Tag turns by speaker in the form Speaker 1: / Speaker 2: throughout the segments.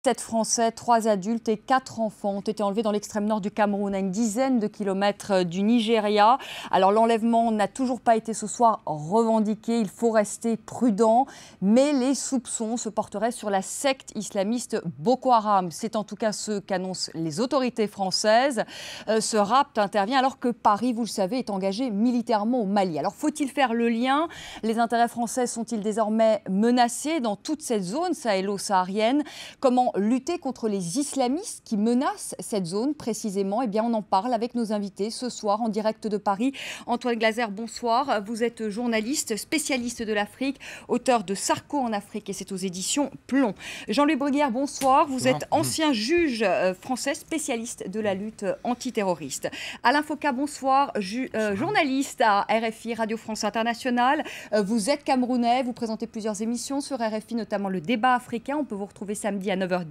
Speaker 1: 7 Français, 3 adultes et 4 enfants ont été enlevés dans l'extrême nord du Cameroun, à une dizaine de kilomètres du Nigeria. Alors l'enlèvement n'a toujours pas été ce soir revendiqué, il faut rester prudent, mais les soupçons se porteraient sur la secte islamiste Boko Haram. C'est en tout cas ce qu'annoncent les autorités françaises. Ce rapt intervient alors que Paris, vous le savez, est engagé militairement au Mali. Alors faut-il faire le lien? Les intérêts français sont-ils désormais menacés dans toute cette zone sahélo-saharienne? Comment lutter contre les islamistes qui menacent cette zone précisément? Eh bien, on en parle avec nos invités ce soir en direct de Paris. Antoine Glaser, bonsoir. Vous êtes journaliste, spécialiste de l'Afrique, auteur de Sarko en Afrique et c'est aux éditions Plomb. Jean-Louis Bruguière, bonsoir. Vous êtes ancien juge français, spécialiste de la lutte antiterroriste. Alain Foka, bonsoir. Journaliste à RFI, Radio France Internationale. Vous êtes camerounais, vous présentez plusieurs émissions sur RFI, notamment le débat africain. On peut vous retrouver samedi à 9h10,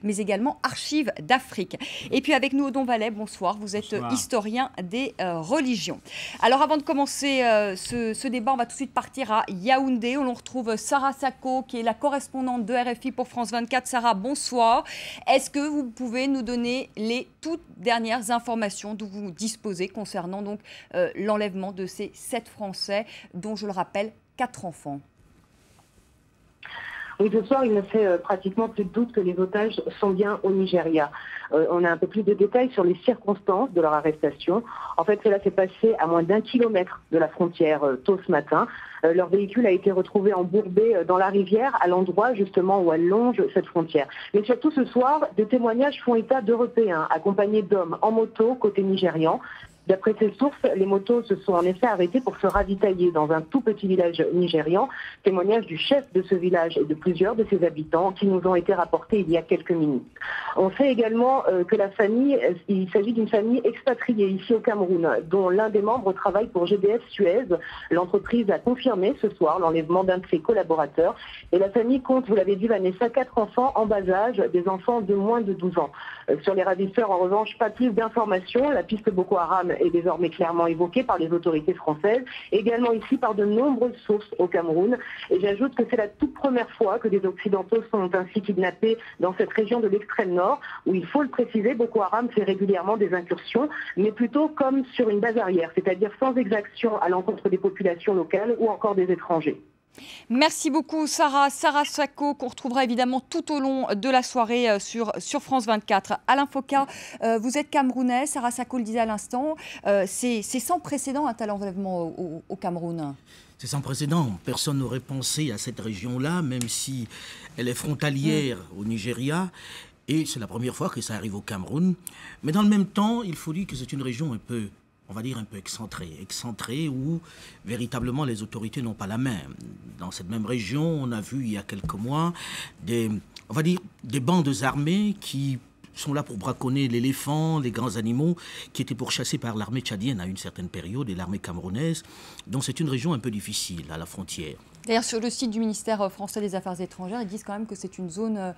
Speaker 1: mais également Archives d'Afrique. Et puis avec nous, Odon Vallet, bonsoir. Vous êtes historien des religions. Alors avant de commencer ce débat, on va tout de suite partir à Yaoundé, où l'on retrouve Sarah Sacco, qui est la correspondante de RFI pour France 24. Sarah, bonsoir. Est-ce que vous pouvez nous donner les toutes dernières informations dont vous disposez concernant donc l'enlèvement de ces 7 Français, dont, je le rappelle, 4 enfants?
Speaker 2: Oui, ce soir, il ne fait pratiquement plus de doute que les otages sont bien au Nigeria. On a un peu plus de détails sur les circonstances de leur arrestation. En fait, cela s'est passé à moins d'1 kilomètre de la frontière tôt ce matin. Leur véhicule a été retrouvé embourbé dans la rivière, à l'endroit justement où elle longe cette frontière. Mais surtout ce soir, des témoignages font état d'Européens accompagnés d'hommes en moto côté nigérian. D'après ces sources, les motos se sont en effet arrêtées pour se ravitailler dans un tout petit village nigérian. Témoignage du chef de ce village et de plusieurs de ses habitants qui nous ont été rapportés il y a quelques minutes. On sait également que la famille, il s'agit d'une famille expatriée ici au Cameroun, dont l'un des membres travaille pour GDF Suez. L'entreprise a confirmé ce soir l'enlèvement d'un de ses collaborateurs. Et la famille compte, vous l'avez dit Vanessa, 4 enfants en bas âge, des enfants de moins de 12 ans. Sur les ravisseurs, en revanche, pas plus d'informations. La piste Boko Haram est désormais clairement évoquée par les autorités françaises, également ici par de nombreuses sources au Cameroun. Et j'ajoute que c'est la toute première fois que des Occidentaux sont ainsi kidnappés dans cette région de l'extrême nord, où, il faut le préciser, Boko Haram fait régulièrement des incursions, mais plutôt comme sur une base arrière, c'est-à-dire sans exaction à l'encontre des populations locales ou encore des étrangers.
Speaker 1: Merci beaucoup Sarah Sacco, qu'on retrouvera évidemment tout au long de la soirée sur France 24. Alain Foka, vous êtes camerounais, Sarah Sacco le disait à l'instant, c'est sans précédent un tel enlèvement au Cameroun.
Speaker 3: C'est sans précédent, personne n'aurait pensé à cette région-là, même si elle est frontalière au Nigeria. Et c'est la première fois que ça arrive au Cameroun. Mais dans le même temps, il faut dire que c'est une région un peu, on va dire un peu excentrée où véritablement les autorités n'ont pas la main. Dans cette même région, on a vu il y a quelques mois des bandes armées qui sont là pour braconner l'éléphant, les grands animaux, qui étaient pourchassés par l'armée tchadienne à une certaine période et l'armée camerounaise. Donc c'est une région un peu difficile à la frontière.
Speaker 1: D'ailleurs, sur le site du ministère français des Affaires étrangères, ils disent quand même que c'est une zone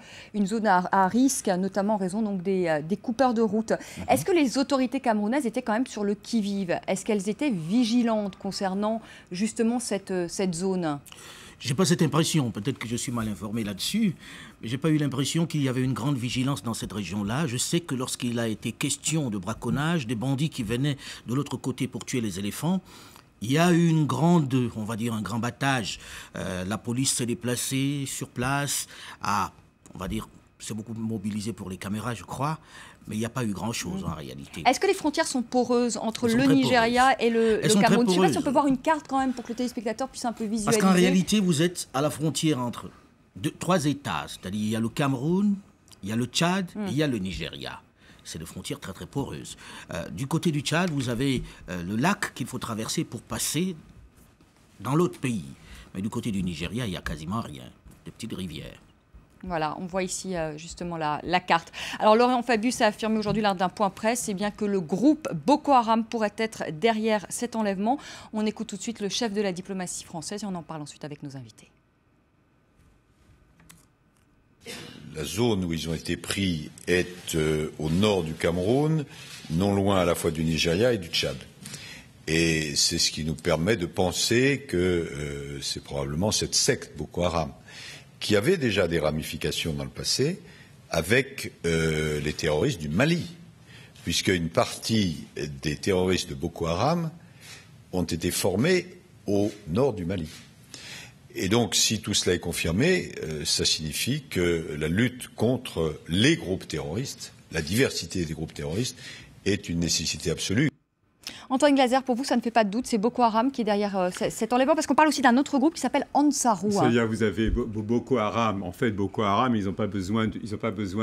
Speaker 1: à risque, notamment en raison donc, des coupeurs de route. Est-ce que les autorités camerounaises étaient quand même sur le qui-vive? Est-ce qu'elles étaient vigilantes concernant justement cette zone?
Speaker 3: Je n'ai pas cette impression, peut-être que je suis mal informé là-dessus, mais je n'ai pas eu l'impression qu'il y avait une grande vigilance dans cette région-là. Je sais que lorsqu'il a été question de braconnage, des bandits qui venaient de l'autre côté pour tuer les éléphants, il y a eu une grande, on va dire un grand battage. La police s'est déplacée sur place, on va dire, c'est beaucoup mobilisé pour les caméras, je crois, mais il n'y a pas eu grand-chose en réalité.
Speaker 1: Est-ce que les frontières sont poreuses entre le Nigeria et le Cameroun? Je ne sais pas si on peut voir une carte quand même pour que le téléspectateur puisse un peu visualiser.
Speaker 3: Parce qu'en réalité, vous êtes à la frontière entre 3 États, c'est-à-dire il y a le Cameroun, il y a le Tchad et il y a le Nigeria. C'est des frontières très très poreuses. Du côté du Tchad, vous avez le lac qu'il faut traverser pour passer dans l'autre pays. Mais du côté du Nigeria, il n'y a quasiment rien, des petites rivières.
Speaker 1: Voilà, on voit ici justement la carte. Alors Laurent Fabius a affirmé aujourd'hui lors d'un point presse, c'est bien que le groupe Boko Haram pourrait être derrière cet enlèvement. On écoute tout de suite le chef de la diplomatie française et on en parle ensuite avec nos invités.
Speaker 4: La zone où ils ont été pris est au nord du Cameroun, non loin à la fois du Nigeria et du Tchad. Et c'est ce qui nous permet de penser que c'est probablement cette secte Boko Haram, qui avait déjà des ramifications dans le passé, avec les terroristes du Mali, puisque une partie des terroristes de Boko Haram ont été formés au nord du Mali. Et donc, si tout cela est confirmé, ça signifie que la lutte contre les groupes terroristes, la diversité des groupes terroristes, est une nécessité absolue.
Speaker 1: Antoine Glaser, pour vous, ça ne fait pas de doute, c'est Boko Haram qui est derrière cet enlèvement, parce qu'on parle aussi d'un autre groupe qui s'appelle Ansarou.
Speaker 5: C'est-à-dire, vous avez Boko Haram. En fait, Boko Haram, ils n'ont pas besoin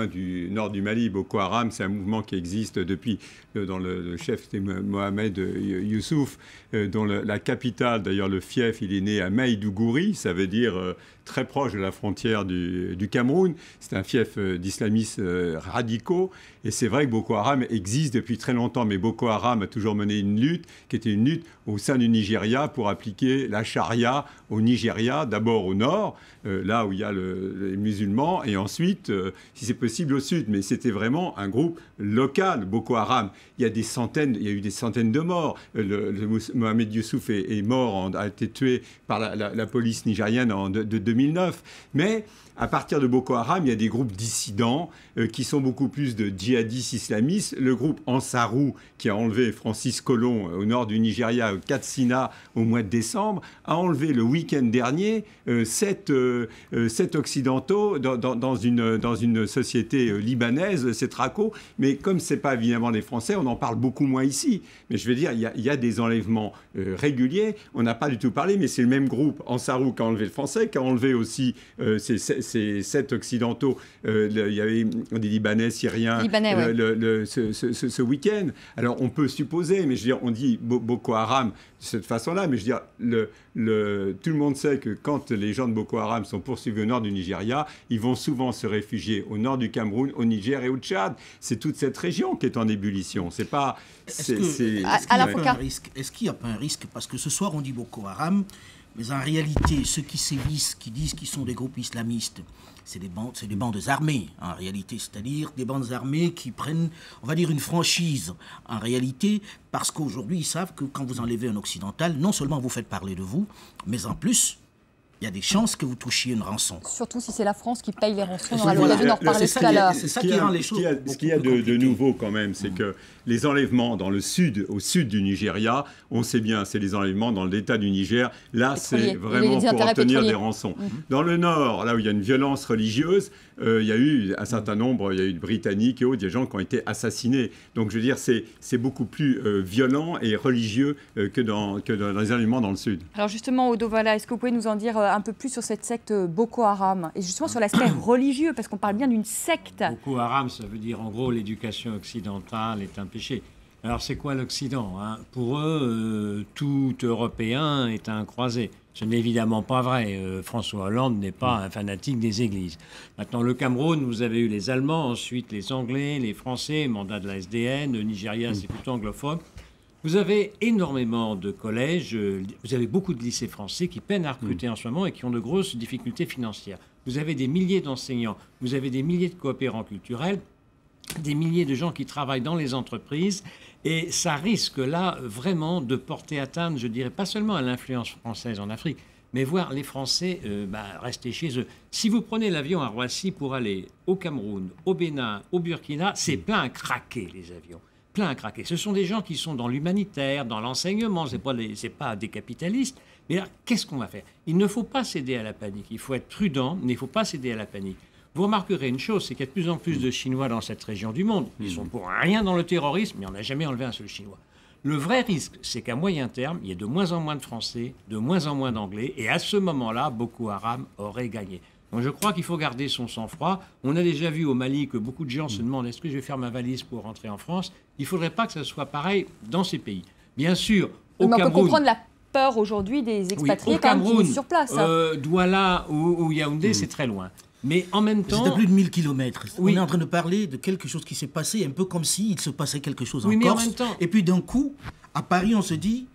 Speaker 5: du nord du Mali. Boko Haram, c'est un mouvement qui existe depuis, dans le chef c'était Mohamed Youssouf, dont la capitale, d'ailleurs le fief, il est né à Maïdougouri, ça veut dire très proche de la frontière du Cameroun. C'est un fief d'islamistes radicaux. Et c'est vrai que Boko Haram existe depuis très longtemps, mais Boko Haram a toujours mené une lutte qui était une lutte au sein du Nigeria pour appliquer la charia au Nigeria, d'abord au nord, là où il y a les musulmans, et ensuite, si c'est possible, au sud. Mais c'était vraiment un groupe local, Boko Haram. Il y a eu des centaines de morts. Mohamed Youssouf est mort, a été tué par la police nigérienne de 2009. Mais à partir de Boko Haram, il y a des groupes dissidents qui sont beaucoup plus de djihadistes islamistes. Le groupe Ansarou, qui a enlevé Francis Collomb au nord du Nigeria, au Katsina, au mois de décembre, a enlevé le week-end dernier 7 occidentaux dans une société libanaise, c'est Traco. Mais comme ce n'est pas évidemment des Français, on en parle beaucoup moins ici. Mais je veux dire, il y a des enlèvements réguliers. On n'a pas du tout parlé, mais c'est le même groupe, Ansarou, qui a enlevé le Français, qui a enlevé aussi ces 7 occidentaux. Il y avait des Libanais, Syriens, ce week-end. Alors, on peut supposer, mais je veux dire, on dit Boko Haram de cette façon-là, mais je veux dire, tout le monde sait que quand les gens de Boko Haram sont poursuivis au nord du Nigeria, ils vont souvent se réfugier au nord du Cameroun, au Niger et au Tchad. C'est toute cette région qui est en ébullition. C'est pas...
Speaker 3: Est-ce qu'il n'y a pas un risque? Parce que ce soir, on dit Boko Haram, mais en réalité, ceux qui sévissent, qui disent qu'ils sont des groupes islamistes, c'est des bandes armées, en réalité. C'est-à-dire des bandes armées qui prennent, on va dire, une franchise, en réalité, parce qu'aujourd'hui, ils savent que quand vous enlevez un occidental, non seulement vous faites parler de vous, mais en plus, il y a des chances que vous touchiez une rançon.
Speaker 1: Surtout si c'est la France qui paye les rançons. On aura l'occasion d'en reparler tout à l'heure.
Speaker 3: C'est ça qui rend les choses.
Speaker 5: Ce qu'il y a de nouveau quand même, c'est que les enlèvements au sud du Nigeria, on sait bien, c'est les enlèvements dans l'État du Niger. Là, c'est vraiment pour obtenir des rançons. Dans le nord, là où il y a une violence religieuse, il y a eu un certain nombre, il y a eu de Britanniques et autres, des gens qui ont été assassinés. Donc, je veux dire, c'est beaucoup plus violent et religieux que dans les enlèvements dans le sud.
Speaker 1: Alors justement, Odo Walla, est-ce que vous pouvez nous en dire un peu plus sur cette secte Boko Haram et justement sur l'aspect religieux, parce qu'on parle bien d'une secte.
Speaker 6: Boko Haram, ça veut dire en gros l'éducation occidentale est un péché. Alors c'est quoi l'Occident, hein? Pour eux, tout Européen est un croisé. Ce n'est évidemment pas vrai. François Hollande n'est pas un fanatique des églises. Maintenant, le Cameroun, vous avez eu les Allemands, ensuite les Anglais, les Français, mandat de la SDN, le Nigeria, c'est plutôt anglophone. Vous avez énormément de collèges, vous avez beaucoup de lycées français qui peinent à recruter en ce moment et qui ont de grosses difficultés financières. Vous avez des milliers d'enseignants, vous avez des milliers de coopérants culturels, des milliers de gens qui travaillent dans les entreprises, et ça risque là vraiment de porter atteinte, je dirais, pas seulement à l'influence française en Afrique, mais voir les Français rester chez eux. Si vous prenez l'avion à Roissy pour aller au Cameroun, au Bénin, au Burkina, c'est plein à craquer les avions. Plein à craquer. Ce sont des gens qui sont dans l'humanitaire, dans l'enseignement, c'est pas des capitalistes. Mais là, qu'est-ce qu'on va faire? Il ne faut pas céder à la panique. Il faut être prudent, mais il ne faut pas céder à la panique. Vous remarquerez une chose, c'est qu'il y a de plus en plus de Chinois dans cette région du monde. Ils sont pour rien dans le terrorisme, mais on n'a jamais enlevé un seul Chinois. Le vrai risque, c'est qu'à moyen terme, il y ait de moins en moins de Français, de moins en moins d'Anglais, et à ce moment-là, Boko Haram aurait gagné. Donc je crois qu'il faut garder son sang-froid. On a déjà vu au Mali que beaucoup de gens se demandent est-ce que je vais faire ma valise pour rentrer en France? Il ne faudrait pas que ça soit pareil dans ces pays. Bien sûr, au Cameroun...
Speaker 1: On peut comprendre la peur aujourd'hui des expatriés qui vivent sur place.
Speaker 6: Douala ou Yaoundé, c'est très loin. Mais en même temps...
Speaker 3: C'est à plus de 1000 kilomètres. Oui. On est en train de parler de quelque chose qui s'est passé, un peu comme s'il se passait quelque chose en Corse. En même temps... Et puis d'un coup, à Paris, on se dit...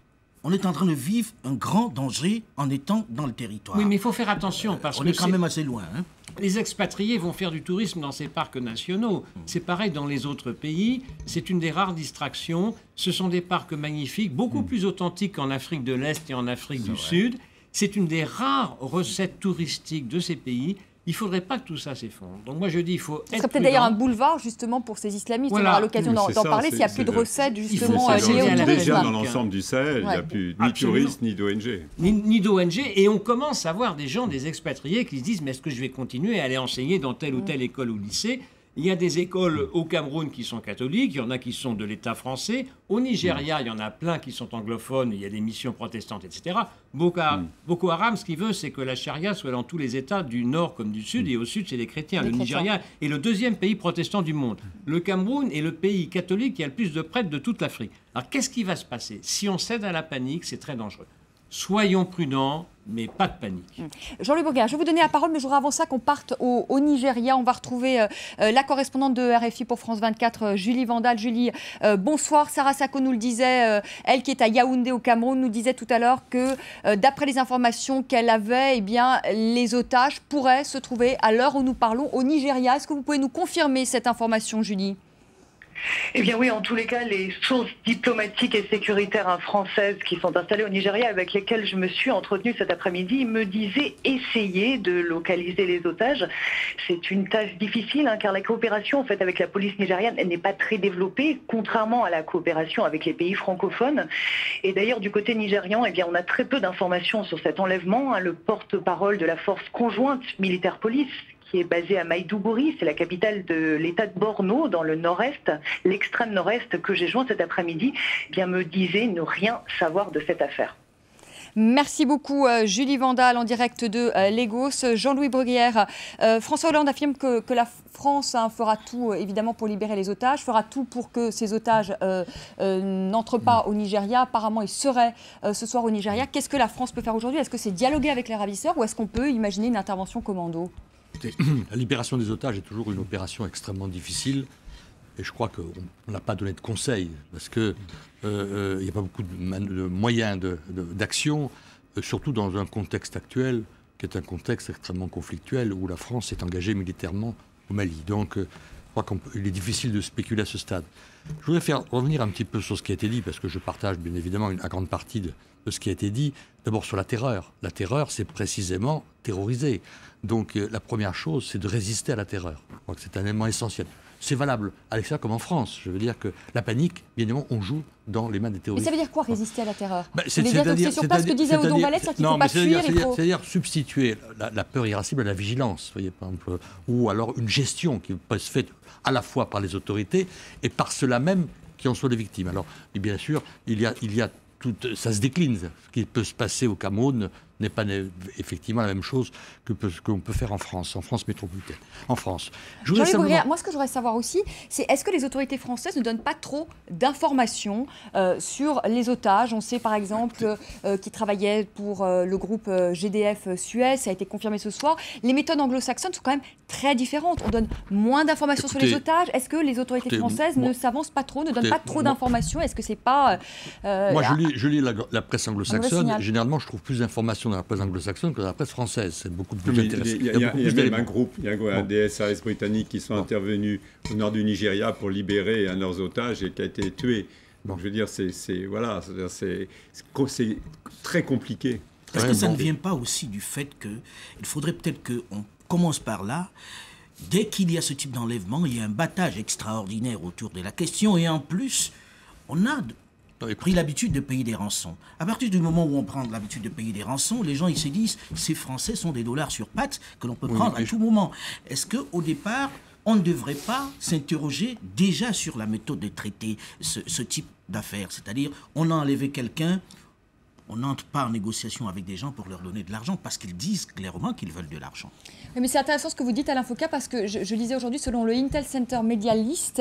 Speaker 3: On est en train de vivre un grand danger en étant dans le territoire.
Speaker 6: Oui, mais il faut faire attention parce
Speaker 3: on est quand même assez loin. Hein.
Speaker 6: Les expatriés vont faire du tourisme dans ces parcs nationaux. C'est pareil dans les autres pays. C'est une des rares distractions. Ce sont des parcs magnifiques, beaucoup plus authentiques qu'en Afrique de l'Est et en Afrique du Sud. C'est une des rares recettes touristiques de ces pays. Il ne faudrait pas que tout ça s'effondre. Donc moi je dis, il faut être
Speaker 1: Ce serait peut-être d'ailleurs un boulevard justement pour ces islamistes.
Speaker 6: Voilà.
Speaker 1: On aura l'occasion d'en parler s'il n'y a plus de recettes justement liées au tourisme.
Speaker 5: Déjà dans l'ensemble du Sahel, il n'y a plus ni touristes ni d'ONG.
Speaker 6: Ni d'ONG. Et on commence à voir des gens, des expatriés qui se disent, mais est-ce que je vais continuer à aller enseigner dans telle ou telle école ou lycée ? Il y a des écoles au Cameroun qui sont catholiques, il y en a qui sont de l'État français. Au Nigeria, il y en a plein qui sont anglophones, il y a des missions protestantes, etc. Boko Haram, ce qu'il veut, c'est que la charia soit dans tous les États du nord comme du sud, et au sud, c'est les chrétiens. Le Nigeria est le deuxième pays protestant du monde. Le Cameroun est le pays catholique qui a le plus de prêtres de toute l'Afrique. Alors, qu'est-ce qui va se passer ? Si on cède à la panique, c'est très dangereux. Soyons prudents, mais pas de panique.
Speaker 1: Jean-Louis Bruguière, je vais vous donner la parole, mais je voudrais avant ça qu'on parte au Nigeria. On va retrouver la correspondante de RFI pour France 24, Julie Vandal. Julie, bonsoir. Sarah Sako nous le disait, elle qui est à Yaoundé au Cameroun, nous disait tout à l'heure que d'après les informations qu'elle avait, eh bien, les otages pourraient se trouver à l'heure où nous parlons au Nigeria. Est-ce que vous pouvez nous confirmer cette information, Julie ?
Speaker 7: Eh bien oui, en tous les cas, les sources diplomatiques et sécuritaires françaises qui sont installées au Nigeria, avec lesquelles je me suis entretenue cet après-midi, me disaient essayer de localiser les otages. C'est une tâche difficile, car la coopération en fait, avec la police nigériane n'est pas très développée, contrairement à la coopération avec les pays francophones. Et d'ailleurs, du côté nigérian, eh bien, on a très peu d'informations sur cet enlèvement. Le porte-parole de la force conjointe militaire-police, qui est basée à Maïdougouri, c'est la capitale de l'État de Borno, dans le nord-est, l'extrême nord-est, que j'ai joint cet après-midi, eh bien, me disait ne rien savoir de cette affaire.
Speaker 1: Merci beaucoup Julie Vandal en direct de Lagos. Jean-Louis Bruguière, François Hollande affirme que la France fera tout évidemment pour libérer les otages, fera tout pour que ces otages n'entrent pas au Nigeria. Apparemment, ils seraient ce soir au Nigeria. Qu'est-ce que la France peut faire aujourd'hui ? Est-ce que c'est dialoguer avec les ravisseurs ou est-ce qu'on peut imaginer une intervention commando ?
Speaker 8: La libération des otages est toujours une opération extrêmement difficile et je crois qu'on n'a pas donné de conseils parce qu'il n'y a pas beaucoup de moyens d'action, surtout dans un contexte actuel qui est un contexte extrêmement conflictuel où la France est engagée militairement au Mali. Donc je crois qu'il est difficile de spéculer à ce stade. Je voudrais faire revenir un petit peu sur ce qui a été dit parce que je partage bien évidemment une grande partie de ce qui a été dit. D'abord sur la terreur. La terreur, c'est précisément terroriser. Donc la première chose, c'est de résister à la terreur. Je crois que c'est un élément essentiel. C'est valable à l'extérieur comme en France. Je veux dire que la panique, bien évidemment, on joue dans les mains des terroristes.
Speaker 1: Mais ça veut dire quoi, résister à la terreur ?
Speaker 8: C'est-à-dire
Speaker 1: sur place ce que disait Odon Vallet, c'est qu'il ne faut pas fuir.
Speaker 8: C'est-à-dire substituer la peur irascible à la vigilance, voyez, par exemple, ou alors une gestion qui peut se faire à la fois par les autorités et par ceux-là même qui en sont les victimes. Alors, bien sûr, il y a ça se décline. Ce qui peut se passer au Cameroun n'est pas effectivement la même chose que qu'on peut faire en France métropolitaine. En France.
Speaker 1: Jean-Louis Bruguière, moi, ce que je voudrais savoir aussi, c'est est-ce que les autorités françaises ne donnent pas trop d'informations sur les otages ? On sait par exemple qu'ils travaillaient pour le groupe GDF Suez, ça a été confirmé ce soir. Les méthodes anglo-saxonnes sont quand même très différentes. On donne moins d'informations sur les otages. Est-ce que les autorités françaises ne s'avancent pas trop, ne donnent pas trop d'informations ? Est-ce que c'est pas...
Speaker 8: moi, je lis la presse anglo-saxonne. Généralement, je trouve plus d'informations dans la presse anglo-saxonne que dans la presse française. C'est beaucoup plus intéressant.
Speaker 5: Il y a même un groupe, des SAS britanniques qui sont intervenus au nord du Nigeria pour libérer un de leurs otages et qui a été tué. Donc je veux dire, c'est très compliqué.
Speaker 3: Est-ce que ça ne vient pas aussi du fait qu'il faudrait peut-être qu'on commence par là? Dès qu'il y a ce type d'enlèvement, il y a un battage extraordinaire autour de la question et en plus, on a pris l'habitude de payer des rançons. À partir du moment où on prend l'habitude de payer des rançons, les gens ils se disent ces Français sont des dollars sur pattes que l'on peut prendre à tout moment. Est-ce qu'au départ, on ne devrait pas s'interroger déjà sur la méthode de traiter ce type d'affaires? C'est-à-dire, on a enlevé quelqu'un, on n'entre pas en négociation avec des gens pour leur donner de l'argent parce qu'ils disent clairement qu'ils veulent de l'argent.
Speaker 1: Mais c'est intéressant ce que vous dites, Alain Foka, parce que je lisais aujourd'hui, selon le Intel Center Media List,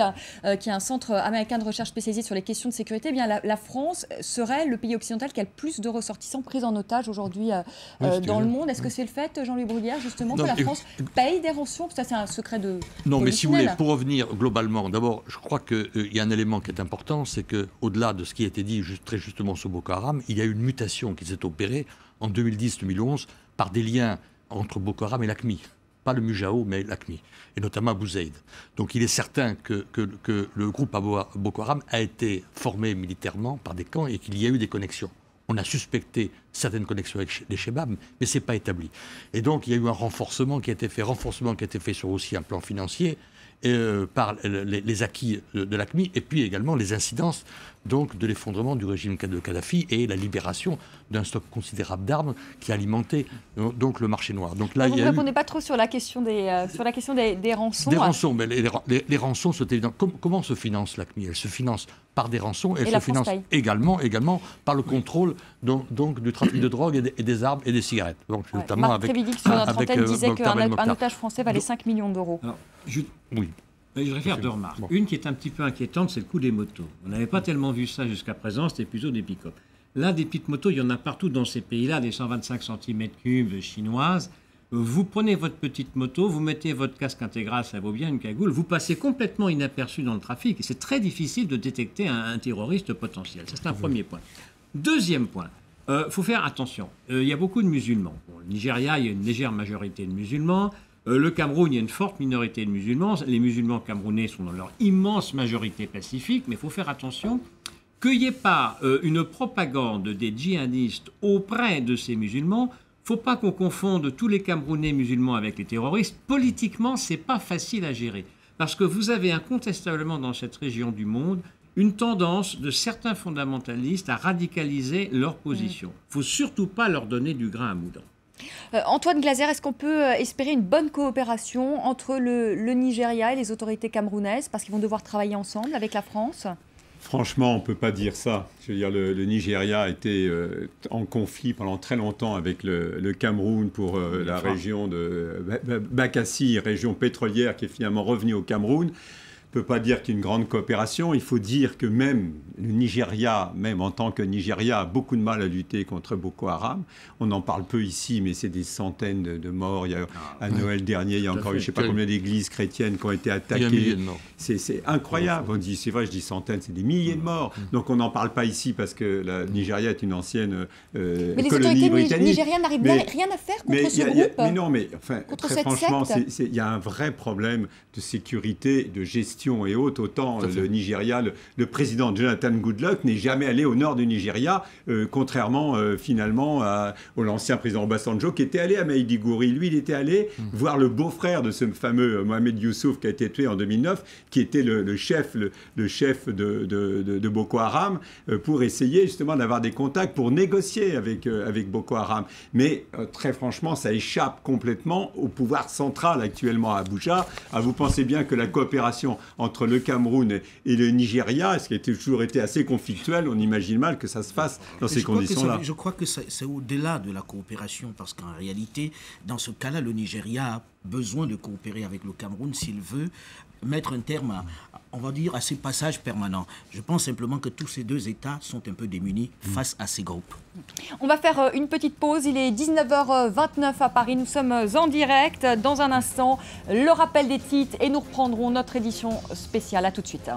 Speaker 1: qui est un centre américain de recherche spécialisé sur les questions de sécurité, eh bien la France serait le pays occidental qui a le plus de ressortissants pris en otage aujourd'hui dans le monde. Est-ce que c'est le fait, Jean-Louis Bruguière, justement, que la France paye des rançons? Ça, c'est un secret de...
Speaker 8: Non, mais si vous voulez, pour revenir globalement, d'abord, je crois qu'il y a un élément qui est important, c'est qu'au-delà de ce qui a été dit très justement sur Boko Haram, il y a eu une mutation qui s'est opérée en 2010-2011 par des liens entre Boko Haram et l'AQMI. Pas le Mujao, mais l'AQMI, et notamment Abu Zaïd. Donc il est certain que le groupe Boko Haram a été formé militairement par des camps et qu'il y a eu des connexions. On a suspecté certaines connexions avec les Chebab, mais ce n'est pas établi. Et donc, il y a eu un renforcement qui a été fait sur aussi un plan financier par les acquis de l'AQMI, et puis également les incidences donc, de l'effondrement du régime de Kadhafi et la libération d'un stock considérable d'armes qui alimentait donc le marché noir. Donc là,
Speaker 1: vous ne répondez pas trop sur la question des rançons.
Speaker 8: Des rançons, mais les rançons, c'est évident. Comment se finance l'AQMI? Elle se finance par des rançons, elle se finance également par le contrôle donc, du trafic de drogue et des armes et des cigarettes. Donc, notamment
Speaker 1: Marc Trévidic, sur notre antenne, disait qu'un otage français valait 5 millions d'euros.
Speaker 8: Oui.
Speaker 6: Je voudrais faire deux remarques. Une qui est un petit peu inquiétante, c'est le coût des motos. On n'avait pas tellement vu ça jusqu'à présent, c'était plutôt des pick-up. Là, des petites motos, il y en a partout dans ces pays-là, des 125 cm3 chinoises. Vous prenez votre petite moto, vous mettez votre casque intégral, ça vaut bien une cagoule, vous passez complètement inaperçu dans le trafic et c'est très difficile de détecter un terroriste potentiel. Ça, c'est un premier point. Deuxième point, faut faire attention. Il y a beaucoup de musulmans. Bon, le Nigeria, il y a une légère majorité de musulmans. Le Cameroun, il y a une forte minorité de musulmans. Les musulmans camerounais sont dans leur immense majorité pacifique, mais il faut faire attention qu'il n'y ait pas une propagande des djihadistes auprès de ces musulmans. Il ne faut pas qu'on confonde tous les Camerounais musulmans avec les terroristes. Politiquement, ce n'est pas facile à gérer. Parce que vous avez incontestablement dans cette région du monde une tendance de certains fondamentalistes à radicaliser leur position. Il ne faut surtout pas leur donner du grain à moudre.
Speaker 1: Antoine Glaser, est-ce qu'on peut espérer une bonne coopération entre le Nigeria et les autorités camerounaises parce qu'ils vont devoir travailler ensemble avec la France ?
Speaker 5: Franchement, on ne peut pas dire ça. Je veux dire, le Nigeria a été en conflit pendant très longtemps avec le Cameroun pour la région de Bakassi, région pétrolière qui est finalement revenue au Cameroun. On ne peut pas dire qu'il y a une grande coopération. Il faut dire que même le Nigeria, même en tant que Nigeria, a beaucoup de mal à lutter contre Boko Haram. On en parle peu ici, mais c'est des centaines de morts. Il y a, à Noël dernier, il y a encore je ne sais pas combien d'églises chrétiennes qui ont été attaquées. C'est incroyable. On dit, c'est vrai, je dis centaines, c'est des milliers de morts. Donc on n'en parle pas ici parce que le Nigeria est une ancienne colonie britannique. Mais les autorités nigérianes
Speaker 1: n'arrivent rien à faire contre ce groupe.
Speaker 5: Mais non, mais enfin, très franchement, il y a un vrai problème de sécurité, de gestion et autres. Autant le Nigeria, le président Jonathan Goodluck n'est jamais allé au nord du Nigeria, contrairement finalement à l'ancien président Obasanjo qui était allé à Maïdiguri. Lui, il était allé voir le beau-frère de ce fameux Mohamed Youssouf qui a été tué en 2009, qui était le chef de Boko Haram, pour essayer justement d'avoir des contacts pour négocier avec Boko Haram. Mais très franchement, ça échappe complètement au pouvoir central actuellement à Abuja. Vous pensez bien que la coopération entre le Cameroun et le Nigeria, ce qui a toujours été assez conflictuel, on imagine mal que ça se fasse dans ces conditions-là.
Speaker 3: Je crois que c'est au-delà de la coopération, parce qu'en réalité, dans ce cas-là, le Nigeria a besoin de coopérer avec le Cameroun s'il veut mettre un terme à, on va dire, à ces passages permanents. Je pense simplement que tous ces deux États sont un peu démunis face à ces groupes.
Speaker 1: On va faire une petite pause. Il est 19h29 à Paris. Nous sommes en direct. Dans un instant, le rappel des titres et nous reprendrons notre édition spéciale. À tout de suite.